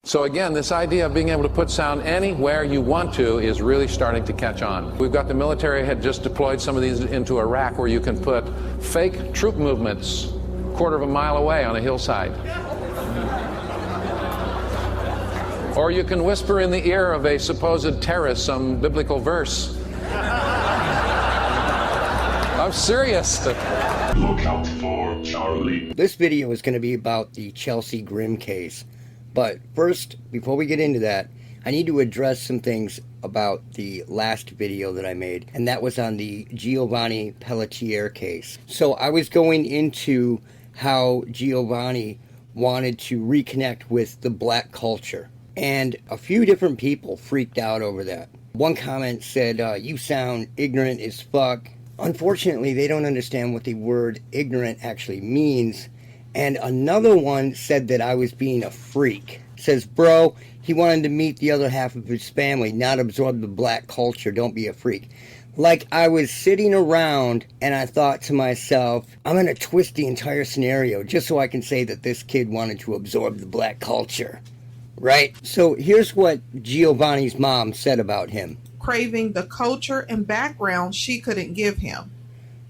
So again, this idea of being able to put sound anywhere you want to is really starting to catch on. We've got the military had just deployed some of these into Iraq where you can put fake troop movements a quarter of a mile away on a hillside. Or you can whisper in the ear of a supposed terrorist some biblical verse. I'm serious. Look out for Charlie. This video is going to be about the Chelsea Grimm case. But first, before we get into that, I need to address some things about the last video that I made, and that was on the Giovanni Pelletier case. So I was going into how Giovanni wanted to reconnect with the black culture, and a few different people freaked out over that. One comment said, you sound ignorant as fuck. Unfortunately, they don't understand what the word ignorant actually means. And another one said that I was being a freak. Says, bro, he wanted to meet the other half of his family, not absorb the black culture. Don't be a freak. Like I was sitting around and I thought to myself, I'm going to twist the entire scenario just so I can say that this kid wanted to absorb the black culture. Right? So here's what Giovanni's mom said about him. Craving the culture and background she couldn't give him.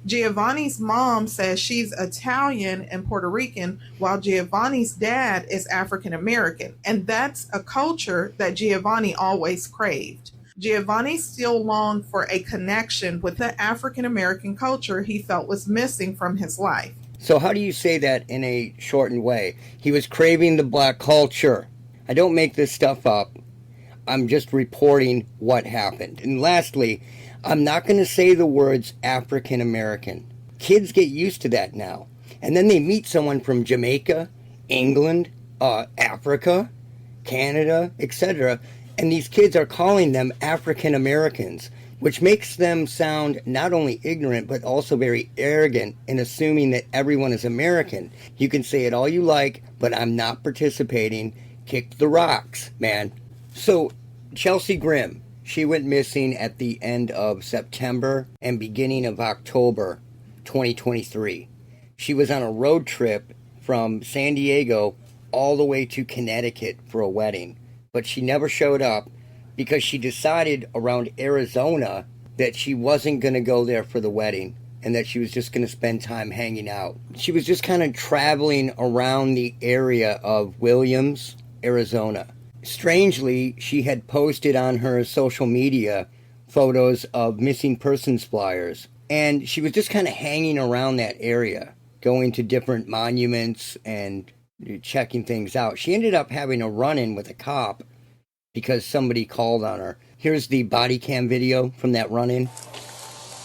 Giovanni's mom says she's Italian and Puerto Rican, while Giovanni's dad is African American, and that's a culture that Giovanni always craved. Giovanni still longed for a connection with the African American culture he felt was missing from his life. So how do you say that in a shortened way? He was craving the black culture. I don't make this stuff up. I'm just reporting what happened. And lastly, I'm not going to say the words African American. Kids get used to that now. And then they meet someone from Jamaica, England, Africa, Canada, etc. And these kids are calling them African Americans, which makes them sound not only ignorant, but also very arrogant in assuming that everyone is American. You can say it all you like, but I'm not participating. Kick the rocks, man. So, Chelsea Grimm. She went missing at the end of September and beginning of October 2023. She was on a road trip from San Diego all the way to Connecticut for a wedding. But she never showed up because she decided around Arizona that she wasn't going to go there for the wedding and that she was just going to spend time hanging out. She was just kind of traveling around the area of Williams, Arizona. Strangely, she had posted on her social media photos of missing persons flyers, and she was just kind of hanging around that area, going to different monuments and checking things out. She ended up having a run-in with a cop because somebody called on her. Here's the body cam video from that run-in.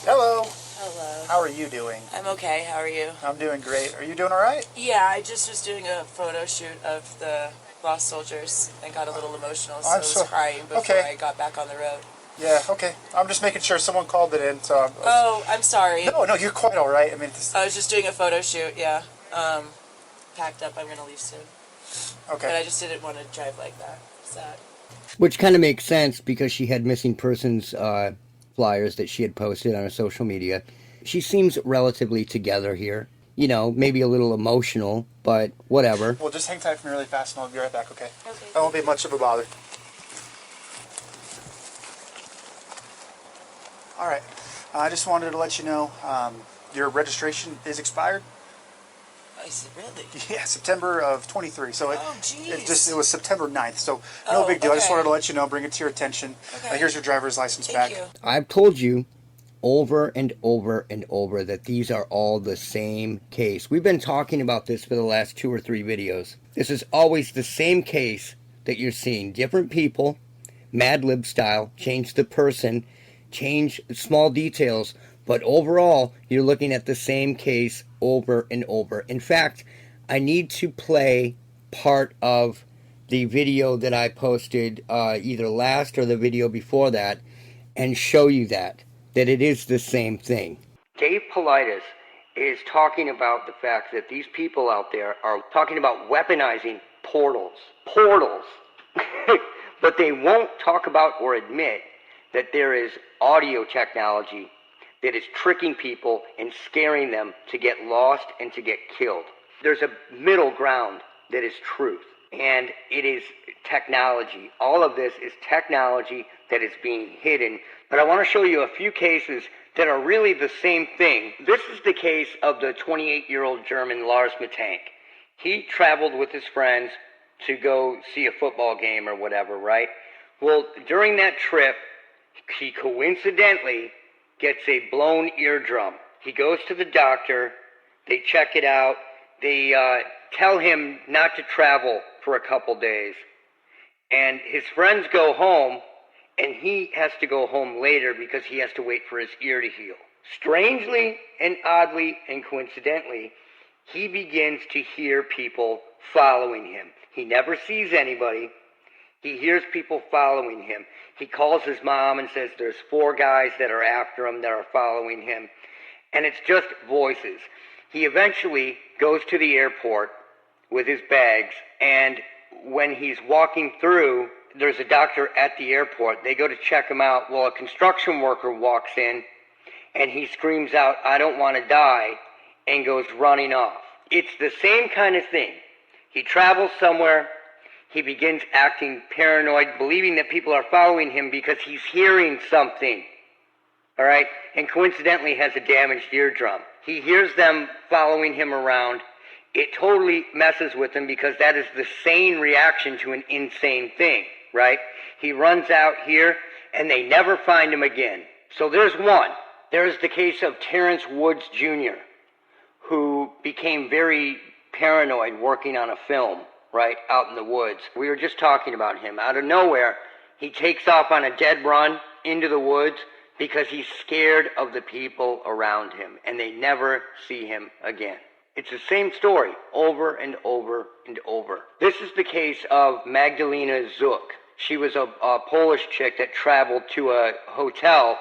Hello. Hello. How are you doing? I'm okay. How are you? I'm doing great. Are you doing all right? Yeah, I just was doing a photo shoot of the lost soldiers and got a little emotional, so I was crying before I got back on the road. Yeah, okay. I'm just making sure someone called it in, so... I'm sorry. No, you're quite all right. I mean... I was just doing a photo shoot, yeah. Packed up. I'm going to leave soon. Okay. But I just didn't want to drive like that. Sad. Which kind of makes sense because she had missing persons flyers that she had posted on her social media. She seems relatively together here. You know, maybe a little emotional, but whatever. Well, just hang tight for me really fast and I'll be right back, okay? Okay. That won't be much of a bother. All right. I just wanted to let you know your registration is expired. Is it really? Yeah, September of 23. So it was September 9th. So no Oh, big deal. I just okay. wanted to let you know, bring it to your attention. Okay. Here's your driver's license Thank back. you. I've told you over and over and over that these are all the same case. We've been talking about this for the last 2 or 3 videos. This is always the same case that you're seeing. Different people, Mad Lib style, change the person, change small details, but overall, you're looking at the same case over and over. In fact, I need to play part of the video that I posted either last or the video before that and show you that it is the same thing. Dave Paulides is talking about the fact that these people out there are talking about weaponizing portals. Portals. But they won't talk about or admit that there is audio technology that is tricking people and scaring them to get lost and to get killed. There's a middle ground that is truth. And it is technology. All of this is technology that is being hidden. But I want to show you a few cases that are really the same thing. This is the case of the 28-year-old German Lars Matank. He traveled with his friends to go see a football game or whatever, right? Well, during that trip, he coincidentally gets a blown eardrum. He goes to the doctor, they check it out, they tell him not to travel for a couple days. And his friends go home, and he has to go home later because he has to wait for his ear to heal. Strangely and oddly and coincidentally, he begins to hear people following him. He never sees anybody. He hears people following him. He calls his mom and says there's 4 guys that are after him that are following him. And it's just voices. He eventually goes to the airport with his bags, and when he's walking through, there's a doctor at the airport. They go to check him out. Well, a construction worker walks in, and he screams out, "I don't want to die," and goes running off. It's the same kind of thing. He travels somewhere. He begins acting paranoid, believing that people are following him because he's hearing something. All right? And coincidentally has a damaged eardrum. He hears them following him around. It totally messes with him because that is the sane reaction to an insane thing, right? He runs out here, and they never find him again. So there's one. There's the case of Terrence Woods Jr., who became very paranoid working on a film, right, out in the woods. We were just talking about him. Out of nowhere, he takes off on a dead run into the woods because he's scared of the people around him, and they never see him again. It's the same story over and over and over. This is the case of Magdalena Zook. She was a Polish chick that traveled to a hotel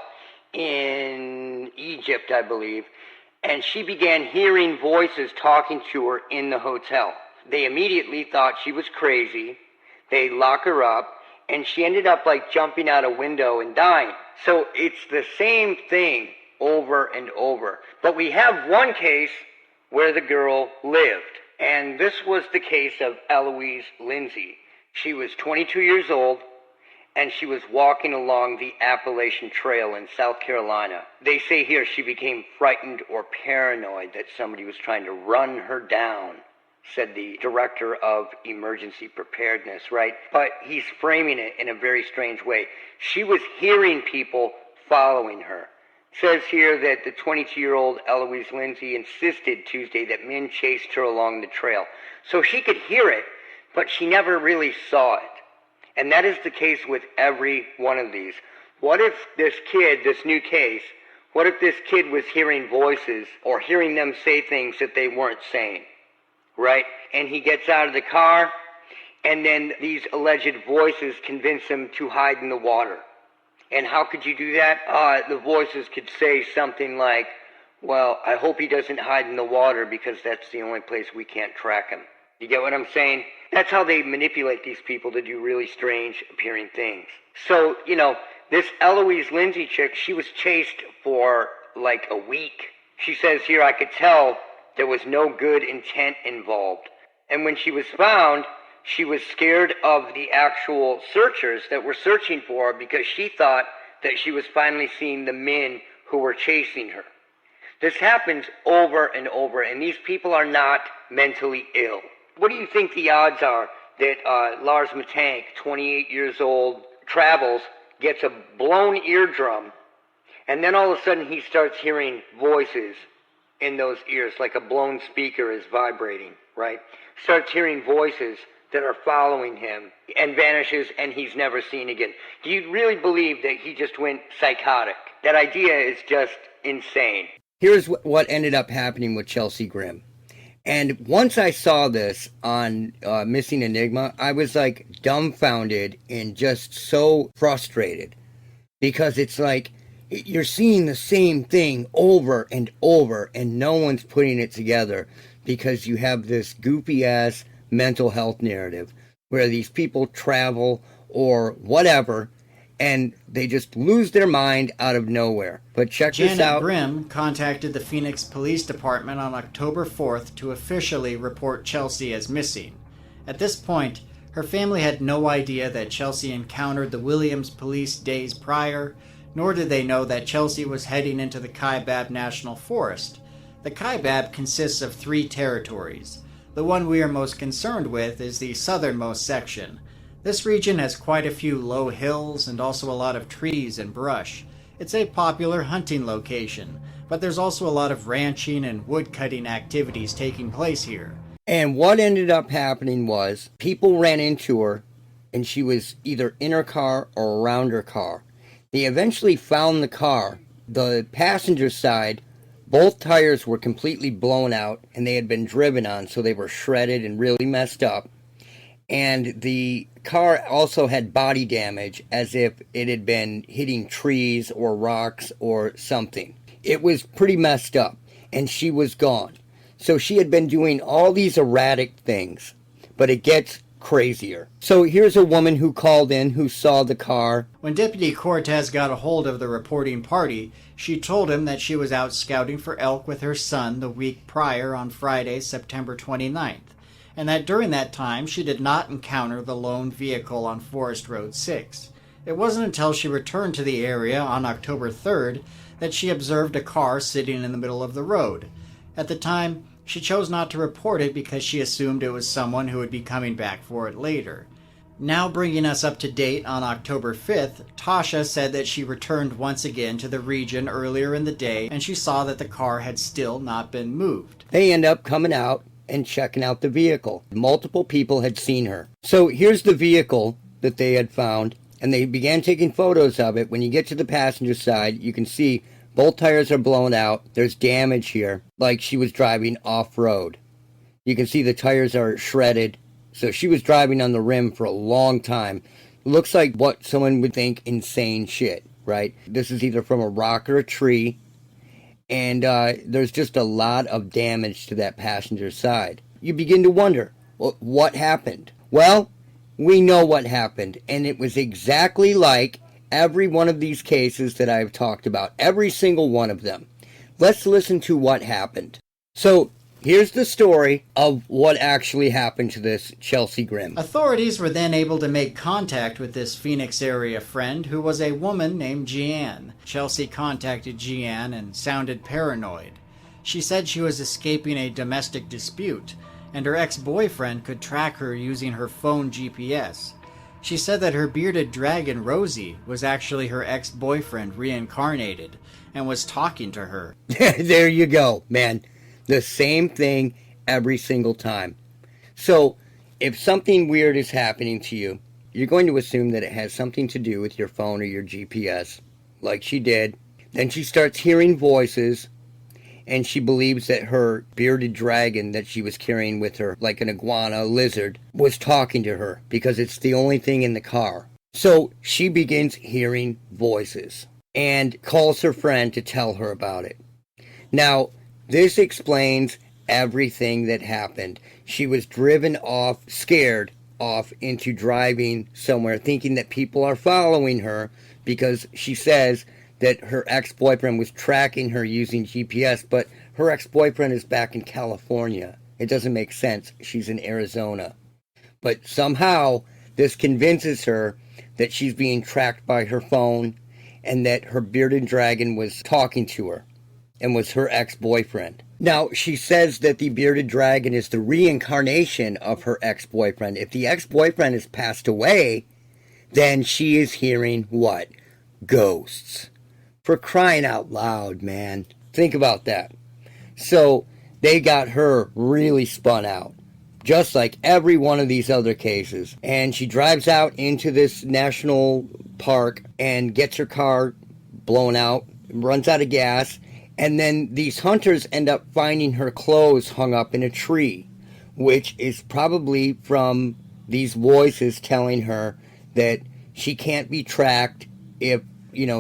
in Egypt, I believe, and she began hearing voices talking to her in the hotel. They immediately thought she was crazy. They lock her up, and she ended up like jumping out a window and dying. So it's the same thing over and over. But we have one case where the girl lived, and this was the case of Eloise Lindsay. She was 22 years old, and she was walking along the Appalachian Trail in South Carolina. They say here she became frightened or paranoid that somebody was trying to run her down, said the director of emergency preparedness, right? But he's framing it in a very strange way. She was hearing people following her. It says here that the 22-year-old Eloise Lindsay insisted Tuesday that men chased her along the trail. So she could hear it, but she never really saw it. And that is the case with every one of these. What if this kid, this new case, what if this kid was hearing voices or hearing them say things that they weren't saying, right? And he gets out of the car, and then these alleged voices convince him to hide in the water. And how could you do that? The voices could say something like, well, I hope he doesn't hide in the water because that's the only place we can't track him. You get what I'm saying? That's how they manipulate these people to do really strange appearing things. So, this Eloise Lindsay chick, she was chased for like a week. She says here, I could tell there was no good intent involved. And when she was found, she was scared of the actual searchers that were searching for her because she thought that she was finally seeing the men who were chasing her. This happens over and over, and these people are not mentally ill. What do you think the odds are that Lars Matank, 28 years old, travels, gets a blown eardrum, and then all of a sudden he starts hearing voices in those ears, like a blown speaker is vibrating, right? Starts hearing voices that are following him and vanishes, and he's never seen again. Do you really believe that he just went psychotic? That idea is just insane. Here's what ended up happening with Chelsea Grimm. And once I saw this on Missing Enigma, I was like dumbfounded and just so frustrated. Because it's like you're seeing the same thing over and over, and no one's putting it together because you have this goofy-ass mental health narrative where these people travel or whatever and they just lose their mind out of nowhere. But check this out. Janet Grimm contacted the Phoenix Police Department on October 4th to officially report Chelsea as missing. At this point, her family had no idea that Chelsea encountered the Williams police days prior, nor did they know that Chelsea was heading into the Kaibab National Forest. The Kaibab consists of 3 territories. The one we are most concerned with is the southernmost section. This region has quite a few low hills and also a lot of trees and brush. It's a popular hunting location, but there's also a lot of ranching and woodcutting activities taking place here. And what ended up happening was people ran into her and she was either in her car or around her car. They eventually found the car. The passenger side, both tires were completely blown out and they had been driven on, so they were shredded and really messed up. And the car also had body damage, as if it had been hitting trees or rocks or something. It was pretty messed up, and she was gone. So she had been doing all these erratic things, but it gets crazier. So here's a woman who called in who saw the car. When Deputy Cortez got a hold of the reporting party, she told him that she was out scouting for elk with her son the week prior on Friday, September 29th. And that during that time she did not encounter the lone vehicle on Forest Road 6. It wasn't until she returned to the area on October 3rd that she observed a car sitting in the middle of the road. At the time, she chose not to report it because she assumed it was someone who would be coming back for it later. Now bringing us up to date on October 5th, Tasha said that she returned once again to the region earlier in the day and she saw that the car had still not been moved. They end up coming out and checking out the vehicle. Multiple people had seen her. So here's the vehicle that they had found, and they began taking photos of it. When you get to the passenger side, you can see both tires are blown out. There's damage here, like she was driving off-road. You can see the tires are shredded. So she was driving on the rim for a long time. Looks like what someone would think insane shit, right? This is either from a rock or a tree. And there's just a lot of damage to that passenger side. You begin to wonder, well, what happened? Well, we know what happened, and it was exactly like every one of these cases that I've talked about, every single one of them. Let's listen to what happened. So, here's the story of what actually happened to this Chelsea Grimm. Authorities were then able to make contact with this Phoenix area friend who was a woman named Jeanne. Chelsea contacted Jeanne and sounded paranoid. She said she was escaping a domestic dispute, and her ex-boyfriend could track her using her phone GPS. She said that her bearded dragon Rosie was actually her ex-boyfriend reincarnated and was talking to her. There you go, man. The same thing every single time. So, if something weird is happening to you, you're going to assume that it has something to do with your phone or your GPS, like she did. Then she starts hearing voices, and she believes that her bearded dragon that she was carrying with her, like an iguana, a lizard, was talking to her, because it's the only thing in the car. So, she begins hearing voices, and calls her friend to tell her about it. Now, this explains everything that happened. She was driven off, scared off into driving somewhere, thinking that people are following her, because she says that her ex-boyfriend was tracking her using GPS, but her ex-boyfriend is back in California. It doesn't make sense. She's in Arizona. But somehow, this convinces her that she's being tracked by her phone and that her bearded dragon was talking to her and was her ex-boyfriend. Now, she says that the bearded dragon is the reincarnation of her ex-boyfriend. If the ex-boyfriend has passed away, then she is hearing what? Ghosts. For crying out loud, man. Think about that. So, they got her really spun out, just like every one of these other cases. And she drives out into this national park and gets her car blown out, runs out of gas, and then these hunters end up finding her clothes hung up in a tree, which is probably from these voices telling her that she can't be tracked if,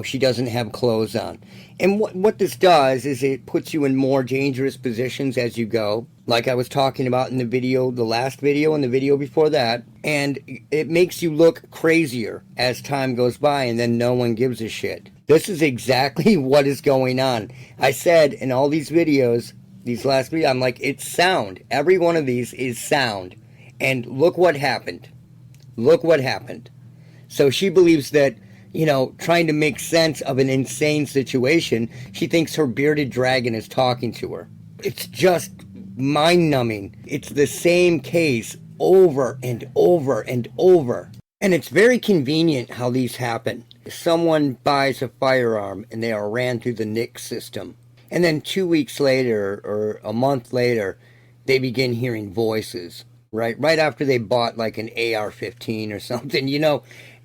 she doesn't have clothes on. And what this does is it puts you in more dangerous positions as you go, like I was talking about in the video, the last video and the video before that, and it makes you look crazier as time goes by, and then no one gives a shit. This is exactly what is going on. I said in all these videos, these last videos, I'm like, it's sound. Every one of these is sound. And look what happened. Look what happened. So she believes that, trying to make sense of an insane situation, she thinks her bearded dragon is talking to her. It's just mind-numbing. It's the same case over and over and over. And it's very convenient how these happen. Someone buys a firearm and they are ran through the NICS system. And then 2 weeks later or a month later, they begin hearing voices, right? Right after they bought like an AR-15 or something,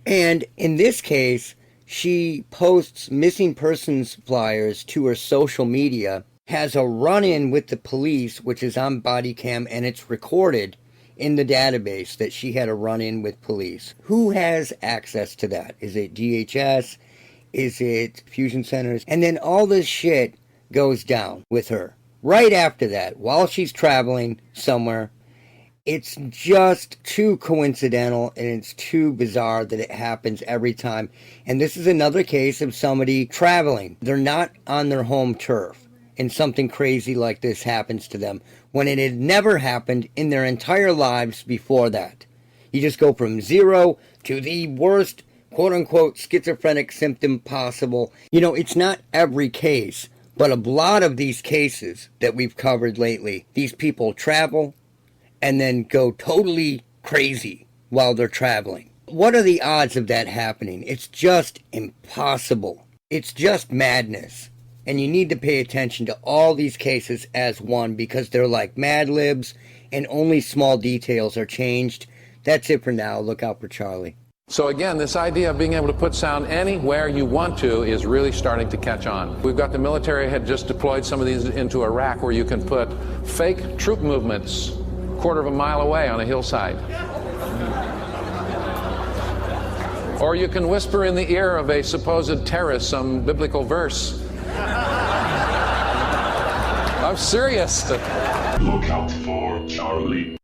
And in this case, she posts missing persons flyers to her social media, has a run-in with the police, which is on body cam, and it's recorded in the database that she had a run-in with police. Who has access to that? Is it DHS? Is it Fusion Centers? And then all this shit goes down with her. Right after that, while she's traveling somewhere, it's just too coincidental and it's too bizarre that it happens every time. And this is another case of somebody traveling. They're not on their home turf and something crazy like this happens to them when it had never happened in their entire lives before that. You just go from zero to the worst quote-unquote schizophrenic symptom possible. It's not every case, but a lot of these cases that we've covered lately, these people travel and then go totally crazy while they're traveling. What are the odds of that happening? It's just impossible. It's just madness. And you need to pay attention to all these cases as one because they're like Mad Libs and only small details are changed. That's it for now. Look out for Charlie. So again, this idea of being able to put sound anywhere you want to is really starting to catch on. We've got the military had just deployed some of these into Iraq where you can put fake troop movements quarter of a mile away on a hillside. Or you can whisper in the ear of a supposed terrorist some biblical verse. I'm serious. Look out for Charlie.